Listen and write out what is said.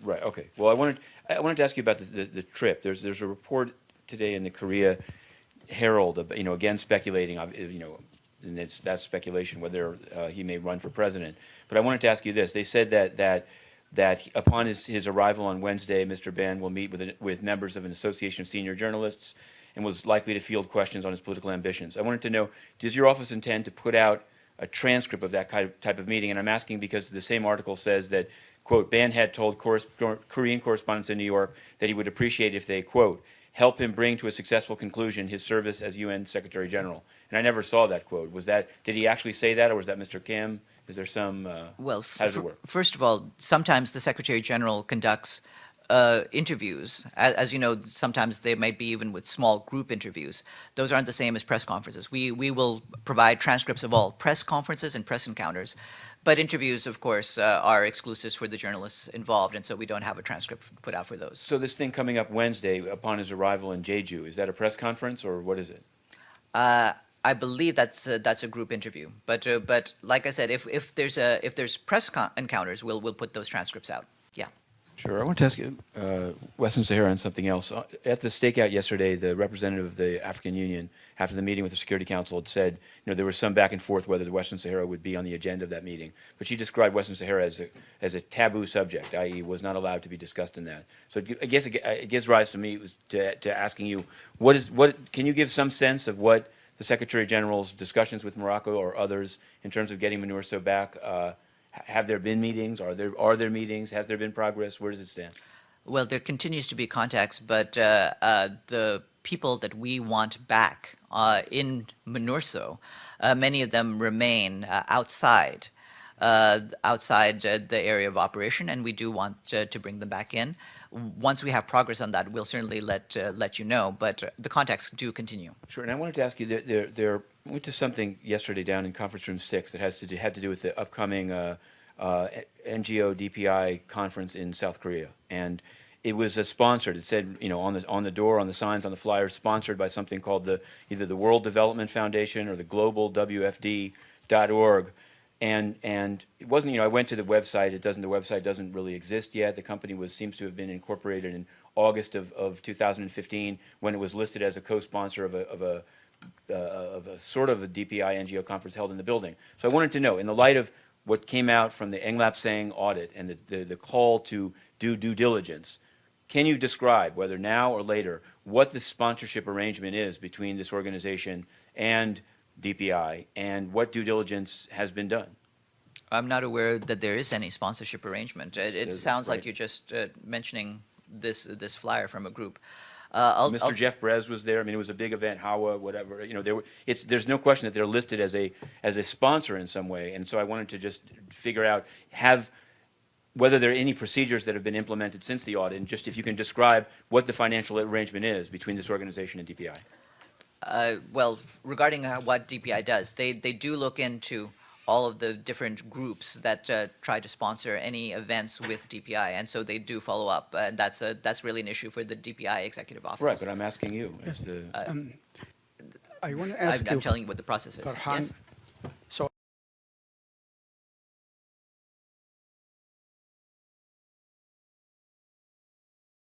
Right. Okay. Well, I wanted to ask you about the trip. There's a report today in the Korea Herald, again speculating, and that's speculation whether he may run for president. But I wanted to ask you this: they said that upon his arrival on Wednesday, Mr. Ban will meet with members of an association of senior journalists and was likely to field questions on his political ambitions. I wanted to know: does your office intend to put out a transcript of that type of meeting? And I'm asking because the same article says that, quote, Ban had told Korean correspondents in New York that he would appreciate if they, quote, help him bring to a successful conclusion his service as UN Secretary General. And I never saw that quote. Did he actually say that, or was that Mr. Kim? Is there some, Well, how does it work? first of all, sometimes the Secretary General conducts interviews. As you know, sometimes they might be even with small group interviews. Those aren't the same as press conferences. We will provide transcripts of all press conferences and press encounters. But interviews, of course, are exclusives for the journalists involved, and so we don't have a transcript put out for those. So this thing coming up Wednesday upon his arrival in Jeju, is that a press conference, or what is it? I believe that's a group interview. But like I said, if there's press encounters, we'll put those transcripts out. Yeah. Sure. I want to ask you, Western Sahara, and something else. At the stakeout yesterday, the representative of the African Union, after the meeting with the Security Council, had said, there was some back and forth whether the Western Sahara would be on the agenda of that meeting. But she described Western Sahara as a taboo subject, i.e., was not allowed to be discussed in that. So I guess it gives rise to me to asking you, can you give some sense of what the Secretary General's discussions with Morocco or others in terms of getting MINURSO back? Have there been meetings? Are there meetings? Has there been progress? Where does it stand? Well, there continues to be contacts, but the people that we want back in MINURSO, many of them remain outside the area of operation, and we do want to bring them back in. Once we have progress on that, we'll certainly let you know. But the contacts do continue. Sure. And I wanted to ask you, there went to something yesterday down in Conference Room 6 that had to do with the upcoming NGO DPI conference in South Korea, and it was sponsored. It said, on the door, on the signs, on the flyers, sponsored by something called either the World Development Foundation or the Global WFD.org. And it wasn't, I went to the website. The website doesn't really exist yet. The company seems to have been incorporated in August of 2015 when it was listed as a co-sponsor of a sort of a DPI NGO conference held in the building. So I wanted to know, in the light of what came out from the Ng Lap Seng audit and the call to do due diligence, can you describe, whether now or later, what the sponsorship arrangement is between this organization and DPI, and what due diligence has been done? I'm not aware that there is any sponsorship arrangement. It sounds like you're just mentioning this flyer from a group. Mr. Jeff Brez was there. I mean, it was a big event. Hawa, whatever. There's no question that they're listed as a sponsor in some way. And so I wanted to just figure out whether there are any procedures that have been implemented since the audit, and just if you can describe what the financial arrangement is between this organization and DPI. Well, regarding what DPI does, they do look into all of the different groups that try to sponsor any events with DPI, and so they do follow up. And that's really an issue for the DPI executive office. Right, but I'm asking you as the. I want to ask you. I'm telling you what the process is. Farhan, Yes.